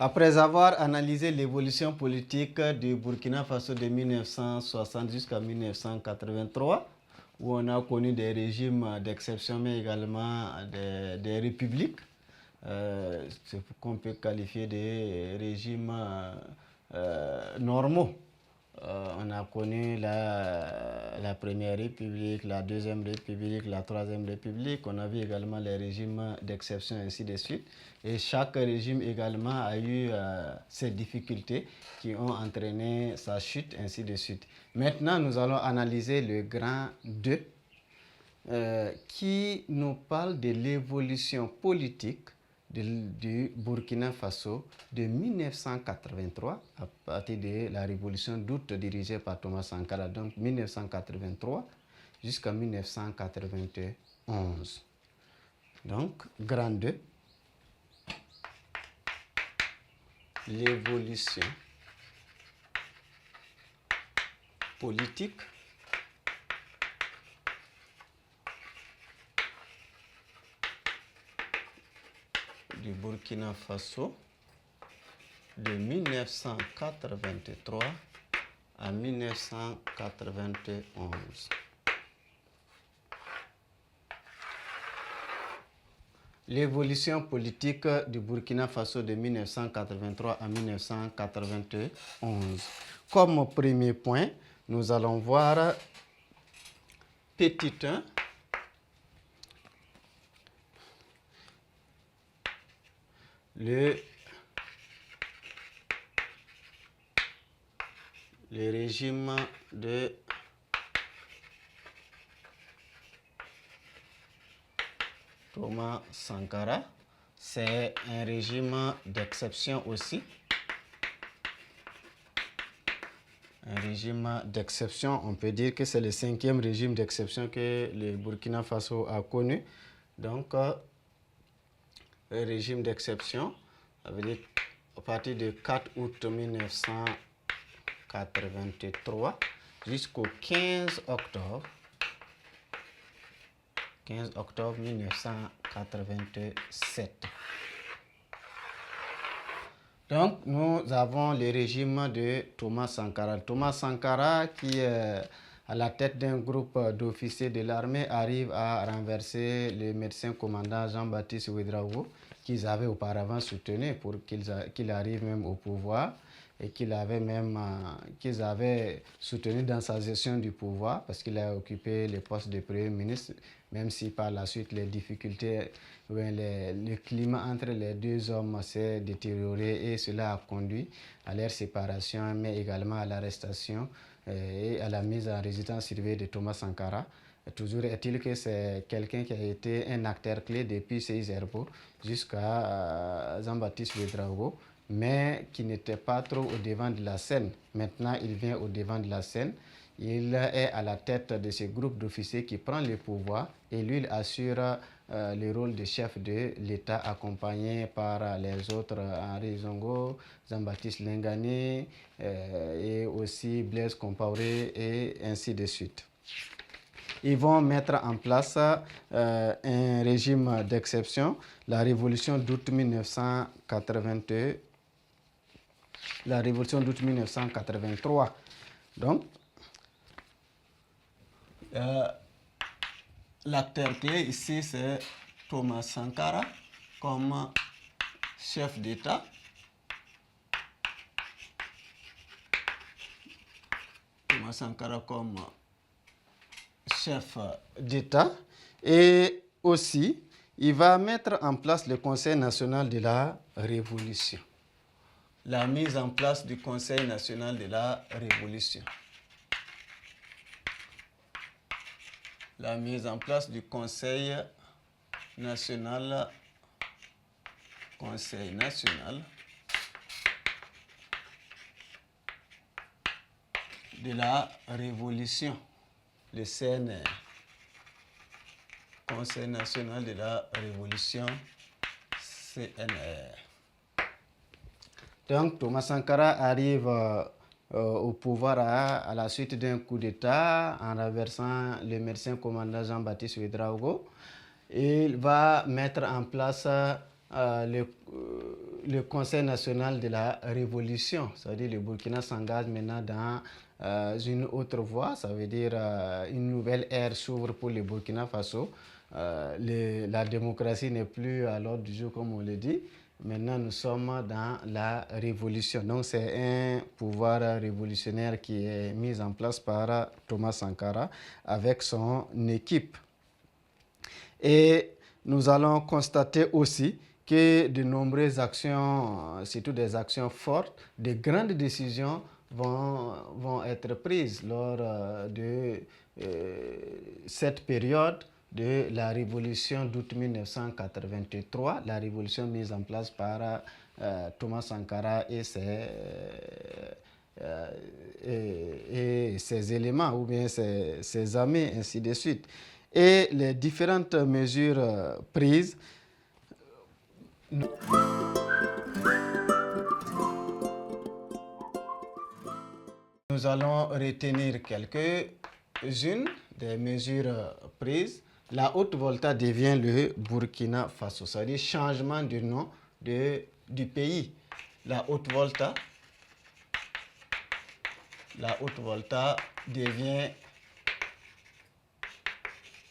Après avoir analysé l'évolution politique du Burkina Faso de 1960 jusqu'à 1983, où on a connu des régimes d'exception, mais également des républiques, ce qu'on peut qualifier de régimes normaux. On a connu la Première République, la Deuxième République, la Troisième République. On a vu également les régimes d'exception, ainsi de suite. Et chaque régime également a eu ses difficultés qui ont entraîné sa chute, ainsi de suite. Maintenant, nous allons analyser le grand 2 qui nous parle de l'évolution politique du Burkina Faso de 1983 à partir de la révolution d'août dirigée par Thomas Sankara, donc 1983 jusqu'à 1991. Donc, grand 2, l'évolution politique du Burkina Faso de 1983 à 1991. L'évolution politique du Burkina Faso de 1983 à 1991. Comme premier point, nous allons voir petit 1. Le régime de Thomas Sankara, c'est un régime d'exception aussi. Un régime d'exception, on peut dire que c'est le 5e régime d'exception que le Burkina Faso a connu. Donc, un régime d'exception, ça veut dire à partir du 4 août 1983 jusqu'au 15 octobre 1987. Donc, nous avons le régime de Thomas Sankara. Thomas Sankara, qui est à la tête d'un groupe d'officiers de l'armée, arrive à renverser le médecin commandant Jean-Baptiste Ouédraogo, qu'ils avaient auparavant soutenu pour qu'il arrive même au pouvoir, et qu'ils avaient soutenu dans sa gestion du pouvoir, parce qu'il a occupé le poste de Premier ministre, même si par la suite les difficultés, le climat entre les deux hommes s'est détérioré, et cela a conduit à leur séparation, mais également à l'arrestation et à la mise en résidence surveillée de Thomas Sankara. Toujours est-il que c'est quelqu'un qui a été un acteur clé depuis Seyss Herbo jusqu'à Jean-Baptiste Ouédraogo, mais qui n'était pas trop au devant de la scène. Maintenant, il vient au devant de la scène. Il est à la tête de ce groupe d'officiers qui prend le pouvoir, et lui, il assure le rôle de chef de l'État, accompagné par les autres Henri Zongo, Jean-Baptiste Lengani et aussi Blaise Compaoré, et ainsi de suite. Ils vont mettre en place un régime d'exception, la révolution d'août 1982, la révolution d'août 1983. Donc, l'acteur clé ici, c'est Thomas Sankara comme chef d'État. Thomas Sankara comme chef d'État. Et aussi, il va mettre en place le Conseil national de la Révolution. La mise en place du Conseil national de la Révolution. La mise en place du Conseil national de la Révolution, le CNR, Conseil national de la Révolution, CNR. Donc, Thomas Sankara arrive au pouvoir à la suite d'un coup d'État en renversant le médecin commandant Jean-Baptiste Ouédraogo. Il va mettre en place le Conseil national de la révolution. C'est-à-dire le Burkina s'engage maintenant dans une autre voie. Ça veut dire une nouvelle ère s'ouvre pour le Burkina Faso. La démocratie n'est plus à l'ordre du jour, comme on le dit. Maintenant, nous sommes dans la révolution. Donc, c'est un pouvoir révolutionnaire qui est mis en place par Thomas Sankara avec son équipe. Et nous allons constater aussi que de nombreuses actions, surtout des actions fortes, de grandes décisions vont être prises lors de cette période de la révolution d'août 1983, la révolution mise en place par Thomas Sankara et ses éléments ou bien ses amis, ainsi de suite. Et les différentes mesures prises. Nous allons retenir quelques-unes des mesures prises. La Haute-Volta devient le Burkina Faso, c'est-à-dire changement du nom du pays. La Haute-Volta devient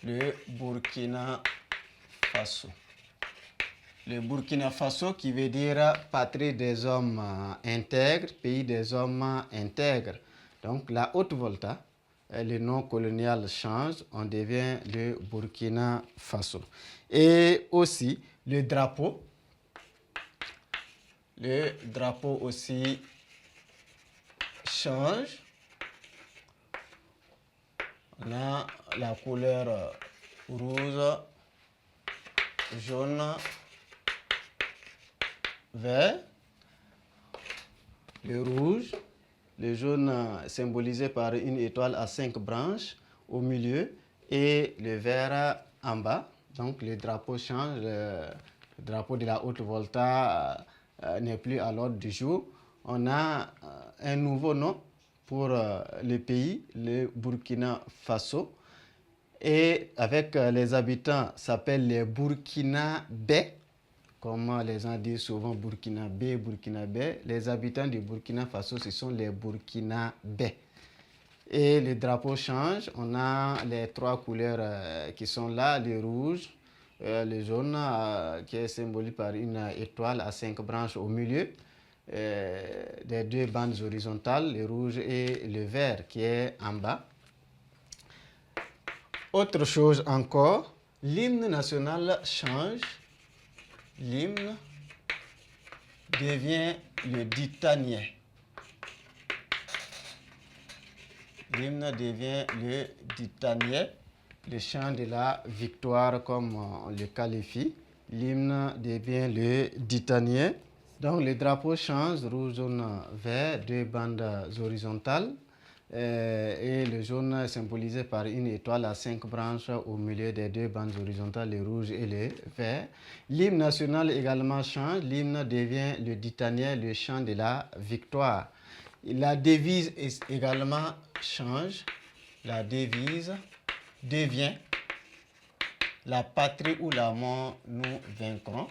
le Burkina Faso. Le Burkina Faso qui veut dire patrie des hommes intègres, pays des hommes intègres. Donc la Haute-Volta, le nom colonial change, on devient le Burkina Faso. Et aussi le drapeau aussi change. On a la couleur rouge, jaune, vert, le rouge, le jaune symbolisé par une étoile à 5 branches au milieu et le vert en bas. Donc le drapeau change, le drapeau de la Haute-Volta n'est plus à l'ordre du jour. On a un nouveau nom pour le pays, le Burkina Faso. Et avec les habitants, s'appelle les Burkinabés. Comme les gens disent souvent Burkinabé. Les habitants du Burkina Faso, ce sont les Burkinabés. Et le drapeau change. On a les 3 couleurs qui sont là, le rouge, le jaune qui est symbolisé par une étoile à 5 branches au milieu, des 2 bandes horizontales, le rouge et le vert qui est en bas. Autre chose encore, l'hymne national change. L'hymne devient le ditanier. L'hymne devient le ditanier, le chant de la victoire comme on le qualifie. L'hymne devient le ditanier. Donc le drapeau change, rouge, jaune, vert, 2 bandes horizontales. Et le jaune est symbolisé par une étoile à 5 branches au milieu des 2 bandes horizontales, le rouge et le vert. L'hymne national également change. L'hymne devient le ditanier, le chant de la victoire. La devise également change. La devise devient la patrie ou la mort, nous vaincrons.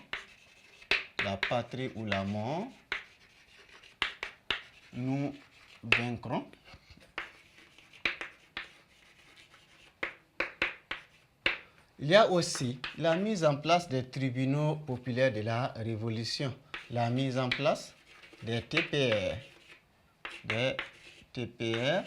La patrie ou la mort, nous vaincrons. Il y a aussi la mise en place des tribunaux populaires de la Révolution, la mise en place des TPR. Des TPR,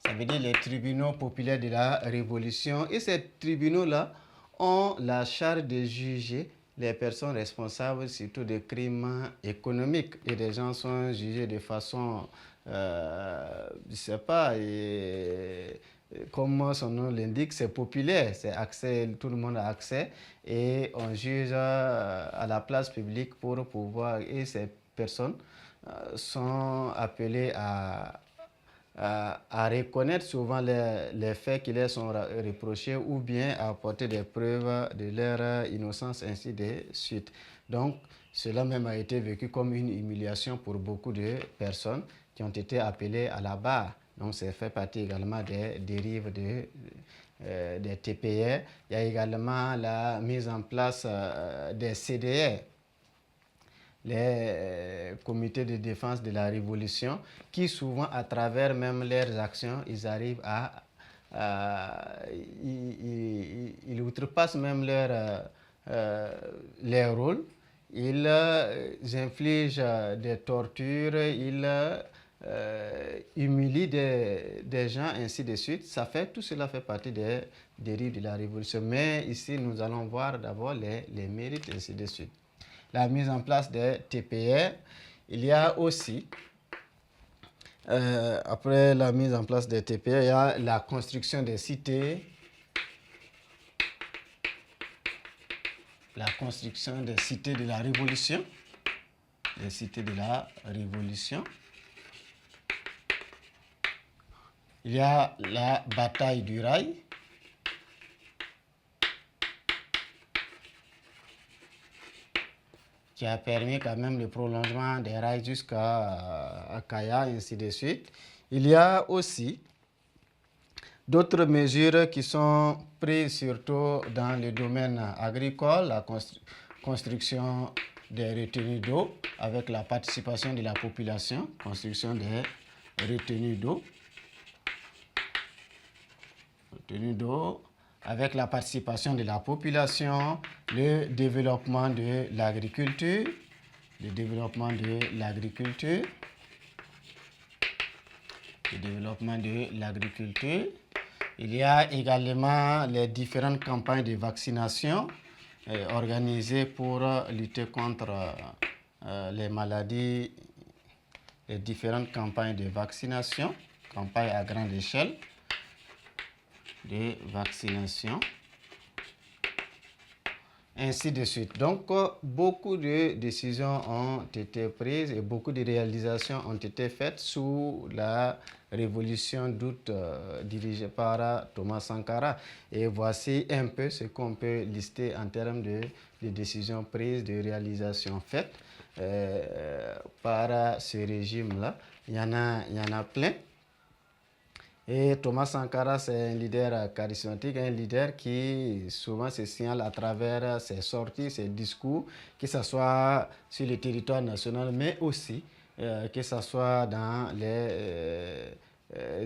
ça veut dire les tribunaux populaires de la Révolution. Et ces tribunaux-là ont la charge de juger les personnes responsables surtout de crimes économiques. Et des gens sont jugés de façon, je ne sais pas, comme son nom l'indique, c'est populaire, c'est accès, tout le monde a accès et on juge à la place publique pour pouvoir, et ces personnes sont appelées à reconnaître souvent les faits qui leur sont reprochés ou bien à apporter des preuves de leur innocence, ainsi de suite. Donc, cela même a été vécu comme une humiliation pour beaucoup de personnes qui ont été appelées à la barre. Donc, ça fait partie également des dérives des TPR. Il y a également la mise en place des CDR. les comités de défense de la révolution, qui souvent, à travers même leurs actions, ils arrivent ils outrepassent même leur rôle. Ils infligent des tortures, ils humilient des gens, ainsi de suite. Tout cela fait partie des dérives de la révolution. Mais ici, nous allons voir d'abord les mérites, ainsi de suite. La mise en place des TPR, il y a aussi, après la mise en place des TPR, il y a la construction des cités, la construction des cités de la Révolution, les cités de la Révolution. Il y a la bataille du rail. Qui a permis quand même le prolongement des rails jusqu'à Kaya, ainsi de suite. Il y a aussi d'autres mesures qui sont prises surtout dans le domaine agricole, la construction des retenues d'eau avec la participation de la population, construction des retenues d'eau. Retenues d'eau avec la participation de la population, le développement de l'agriculture, le développement de l'agriculture, le développement de l'agriculture. Il y a également les différentes campagnes de vaccination organisées pour lutter contre les maladies, les différentes campagnes de vaccination, campagnes à grande échelle de vaccination, ainsi de suite. Donc, beaucoup de décisions ont été prises et beaucoup de réalisations ont été faites sous la révolution d'août dirigée par Thomas Sankara. Et voici un peu ce qu'on peut lister en termes de décisions prises, de réalisations faites par ce régime-là. Il y en a plein. Et Thomas Sankara, c'est un leader charismatique, un leader qui souvent se signale à travers ses sorties, ses discours, que ce soit sur le territoire national, mais aussi que ce soit dans les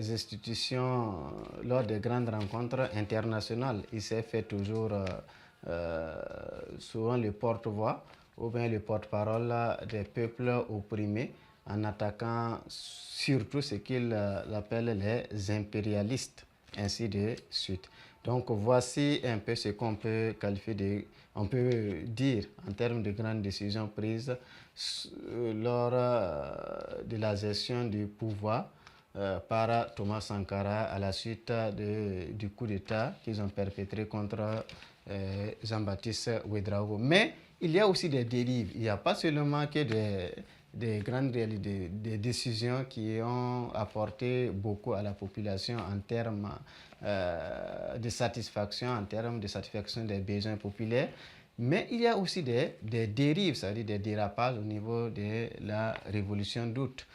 institutions, lors des grandes rencontres internationales. Il s'est fait toujours souvent le porte-voix ou bien le porte-parole des peuples opprimés, en attaquant surtout ce qu'il appelle les impérialistes, ainsi de suite. Donc voici un peu ce qu'on peut qualifier on peut dire en termes de grandes décisions prises lors de la gestion du pouvoir par Thomas Sankara à la suite du coup d'État qu'ils ont perpétré contre Jean-Baptiste Ouédraogo. Mais il y a aussi des dérives. Il n'y a pas seulement que des grandes des décisions qui ont apporté beaucoup à la population en termes de satisfaction, en termes de satisfaction des besoins populaires, mais il y a aussi des dérives, c'est-à-dire des dérapages au niveau de la révolution d'août.